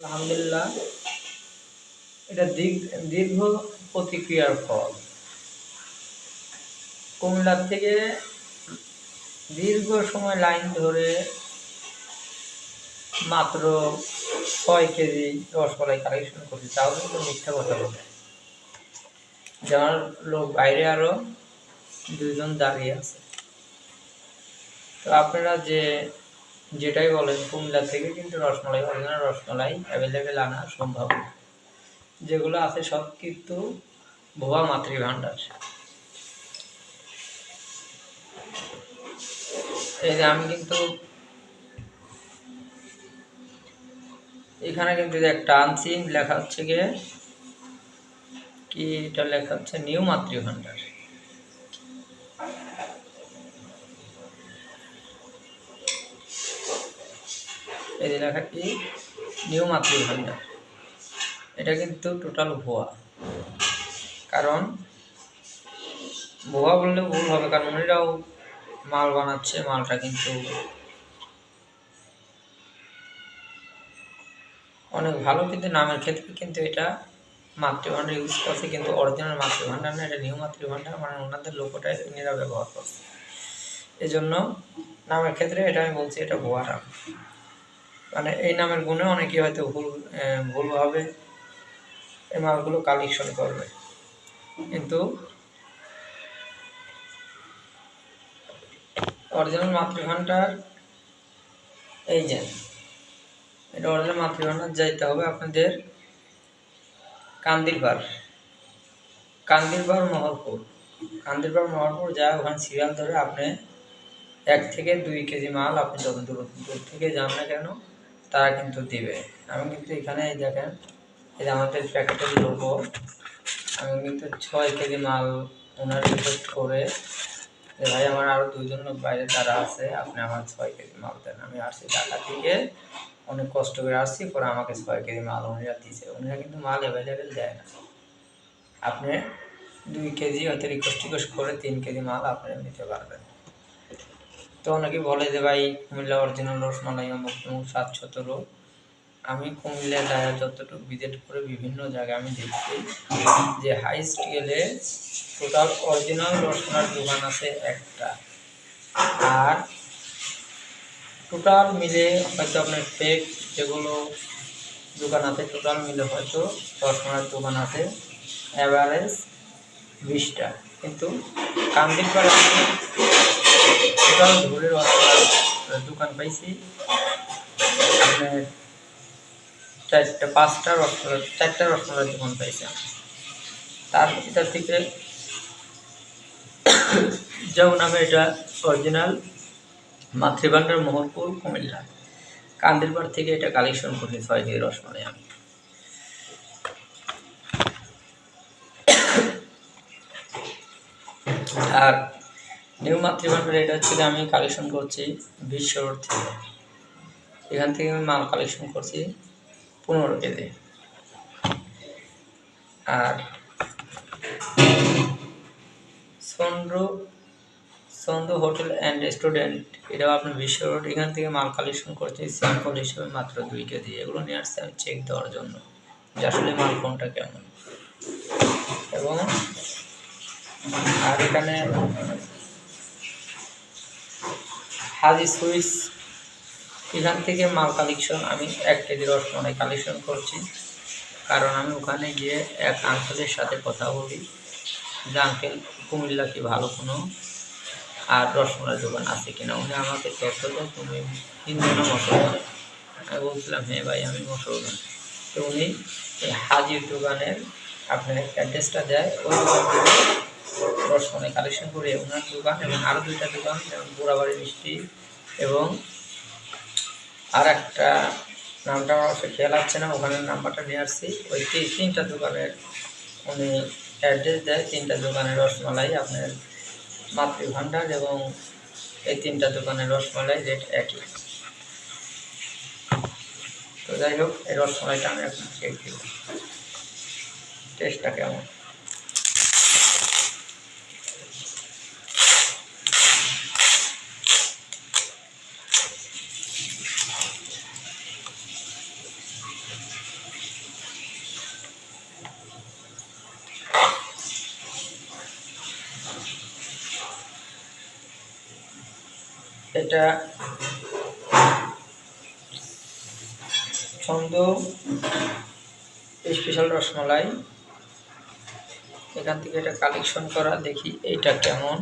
আলহামদুলিল্লাহ, এটা দীর্ঘ প্রতিক্রিয়ার ফল। কুমিল্লার থেকে দীর্ঘ সময় লাইন ধরে মাত্র 6 কেজি রসমালাই কালেকশন করছি, তাও কিন্তু মিথ্যা কথা বলে। যেমন লোক বাইরে আরো 2 জন দাঁড়িয়ে আছে। তো আপনারা যেটাই বলেন, কুমিল্লা থেকে কিন্তু রসমালাই, অরিজিনাল রসমালাই অ্যাভেলেবেল আনা সম্ভব না। যেগুলো আছে সব কিন্তু ভুয়া মাতৃভাণ্ডার। এই যে আমি কিন্তু এখানে কিন্তু একটা আনছি, লেখা হচ্ছে কি এটা লেখা হচ্ছে নিউ মাতৃভাণ্ডার। এই যে লেখা কি নিউ মাতৃভাণ্ডার, এটা কিন্তু টোটাল ভুয়া। কারণ ভুয়া বললে ভুল হবে, কারণ উনিরাও মাল বানাচ্ছে, মালটা কিন্তু অনেক ভালো, কিন্তু নামের ক্ষেত্রে কিন্তু এটা মাতৃভাণ্ডার ইউজ করছে, কিন্তু অরিজিনাল মাতৃভাণ্ডার না, এটা নিউ মাতৃভাণ্ডার, মানে ওনাদের লোকটাই উনিরা ব্যবহার করছে। এই জন্য নামের ক্ষেত্রে এটা আমি বলছি এটা ভুয়া নাম। মানে এই নামের গুণে অনেকে হয়তো ভুলভাবে এই মালগুলো কালেকশন করবে, কিন্তু অরিজিনাল মাতৃভাণ্ডার এই যে এটা অরিজিনাল মাতৃভাণ্ডার যাইতে হবে আপনাদের কান্দিরপাড় মহরপুর যা ওখানে সিরিয়াল ধরে আপনি 1 থেকে 2 কেজি মাল আপনি যত দূর থেকে যান না কেন তারা কিন্তু দিবে। আমি কিন্তু এখানে দেখেন, এই যে আমাদের প্যাকেটের লোগো, আমি কিন্তু 6 কেজি মাল ওনার রিকোয়েস্ট করে যে ভাই আমার আরও 2 জন লোক বাইরে যারা আছে, আপনি আমার 6 কেজি মাল দেন। আমি আসছি ঢাকা থেকে, অনেক কষ্ট করে আসছি, পরে আমাকে 6 কেজি মাল উনিরা দিয়েছে। উনিরা কিন্তু মাল অ্যাভেলেবেল দেয় না। আপনি 2 কেজি হয়তো রিকোয়েস্ট করে 3 কেজি মাল আপনি নিতে পারবেন। তো অনেকে বলে যে ভাই কুমিল্লা অরিজিনাল রসমালাই অমুক তমুক 7-17। আমি কুমিল্লা জায়গা যতটুকু ভিজিট করে বিভিন্ন জায়গায় আমি দেখছি যে হাইস্ট গেলে টোটাল অরিজিনাল রসমালাইর দোকান আছে একটা, আর টোটাল মিলে হয়তো আপনার ফেক যেগুলো দোকান আছে, টোটাল মিলে হয়তো রসমালাইয়ের দোকান আছে অ্যাভারেজ 20টা। কিন্তু কান্দিরপাড়ে টোটাল ধরে রসমালাইয়ের দোকান পাইছি আপনার 4টা রসমালাইয়ের দোকান পাইছি। তার ভিতর থেকে যেমন আমি এটা অরিজিনাল মাতৃভাণ্ডার মোহনপুর কুমিল্লা কান্দিরপাড় থেকে এটা কালেকশন করছি 6 কেজি রসমালাই আমি। আর নিউ মাতৃভাণ্ডার এটা হচ্ছে আমি কালেকশন করছি বিশ্ব রোড থেকে। এখান থেকে আমি মাল কালেকশন করছি 15 কেজি। আর সন্ধ্য হোটেল অ্যান্ড রেস্টুরেন্ট, এটাও আপনার বিশ্ব রোড, এখান থেকে মাল কালেকশন করছি স্যাম্পল হিসেবে মাত্র 2 কেজি। এগুলো নিয়ে আসছে আমি চেক দেওয়ার জন্য যে আসলে মাল কোনটা কেমন। এবং আর এখানে হাজি সুইটস, এখান থেকে মাল কালেকশন আমি 1 কেজি রসমালাই কালেকশন করছি। কারণ আমি ওখানে গিয়ে এক আঙ্কেলের সাথে কথা বলি যে আঙ্কেল কুমিল্লা কি ভালো কোনো আর রসমালাই দোকান আছে কিনা। উনি আমাকে তথ্য দেয় তুমি তিনজনা মুসলমান। আমি বলছিলাম হ্যাঁ ভাই আমি মুসলমান। তো উনি এই হাজির দোকানের আপনার অ্যাড্রেসটা দেয়, ওই দোকান থেকে রসমালাই কালেকশন করে ওনার দোকান এবং আরও 2টা দোকান যেমন বোরাবাড়ি মিষ্টি এবং আর একটা নামটা আমার অবশ্যই খেয়াল আসছে না, ওখানের নাম্বারটা নিয়ে আসছি। ওই 3টা দোকানের উনি অ্যাড্রেস দেয়, 3টা দোকানের রসমালাই আপনার মাতৃভাণ্ডার, এবং এই 3টা দোকানের রসমালাই রেট একই। তো যাই হোক, এই রসমালাইটা আমি এখন চেক দিব টেস্টটা কেমন। এটা ছন্দু স্পেশাল রসমালাই, এখান থেকে এটা কালেকশন করা। দেখি এইটা কেমন,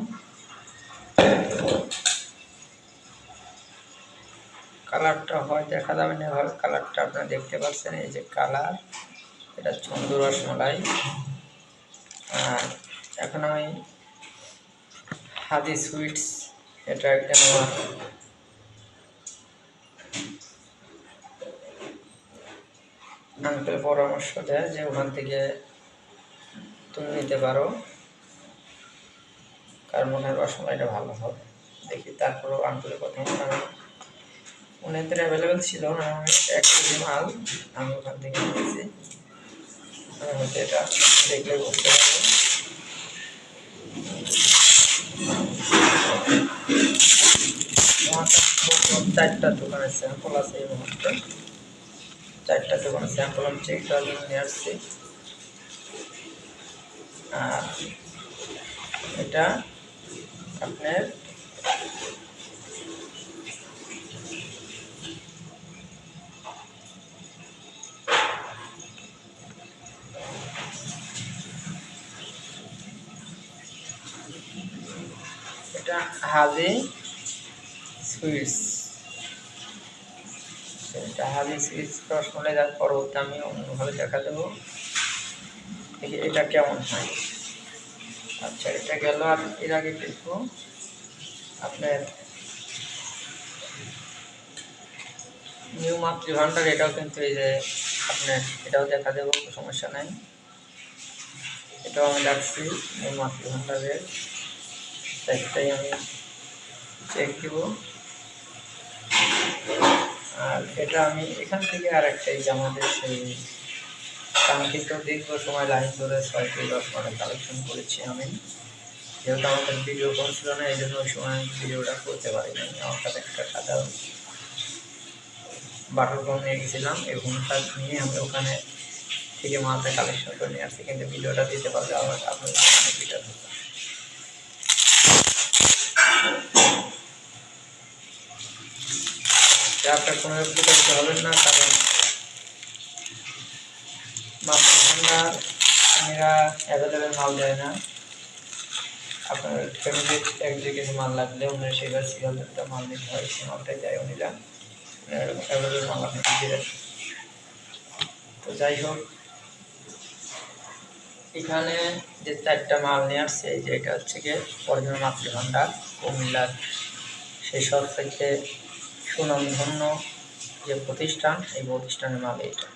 কালারটা হয় দেখা যাবে না, এভাবে কালারটা আপনারা দেখতে পাচ্ছেন, এই যে কালার, এটা ছন্দু রসমালাই। আর এখন আমি হাদি সুইটস, এটা একটা নেওয়ার আঙ্কেল পরামর্শ দেয় যে ওখান থেকে তুমি নিতে পারো, কারণ মনে হয় রসমালাইটা ভালো হবে। দেখি তারপরেও আঙ্কেলের কথা মতো আমি ওনাদের অ্যাভেলেবেল ছিল না, আমি 1 কেজি মাল আমি ওখান থেকে নিয়েছি। আমি হয়তো এটা দেখলে বুঝতে পারবো। আমার 4টা দোকানের স্যাম্পল আছে এই মুহূর্তে, 4টা দোকানের স্যাম্পল আমি চেক করার জন্য নিয়ে আসছি। আর এটা আপনার এটা হাজি সুইটস, এটা হাজি সুইটস রসমালাই। যার পরবর্তী আমি অন্যভাবে দেখা দেবো, দেখি এটা কেমন হয়। আচ্ছা এটা গেল। আর এর আগে দেখবো আপনার নিউ মাতৃভান্ডার, এটাও কিন্তু এই যে আপনার এটাও দেখা দেবো, কোনো সমস্যা নাই। এটাও আমি রাখছি নিউ মাতৃভান্ডারের, একটাই আমি চেক দিব। আর এটা আমি এখান থেকে আর একটাই যে আমাদের সেই কাঙ্ক্ষিত দীর্ঘ সময় লাইন ধরে 6টি রসমালাই কালেকশন করেছি আমি। যেহেতু আমাদের ভিডিও ফোন ছিল না, এই জন্য ওই সময় ভিডিওটা করতে পারিনি। আমার কাছে একটা সাধারণ বাটার ফোন নিয়ে গেছিলাম, এই ফোনটা নিয়ে আমি ওখানে থেকে মালটা কালেকশন করে নিয়ে আসছি, কিন্তু ভিডিওটা দিতে পারলে আমার আপনাদের অনেক ভিডিও হতো। আপনার কোনো বিতাড়িত হবেন না, কারণ মাতৃভান্ডার এরা অ্যাভেলেবেল মাল দেয় না। আপনার ফ্যামিলির 1-2 কেজি মাল লাগলে ওনার সেবার সিরিয়াল একটা মাল নিতে হয়, সেই মালটাই দেয় উনিরা, অ্যাভেলেবেল মাল আপনি দিয়ে। তো যাই হোক, এখানে যে 4টা মাল নিয়ে আসছে, এই যে এটা হচ্ছে গিয়ে অরিজিনাল মাতৃভান্ডার কুমিল্লার সেই সব থেকে সুনামধন্য যে প্রতিষ্ঠান, এই প্রতিষ্ঠানের মাল এইটা।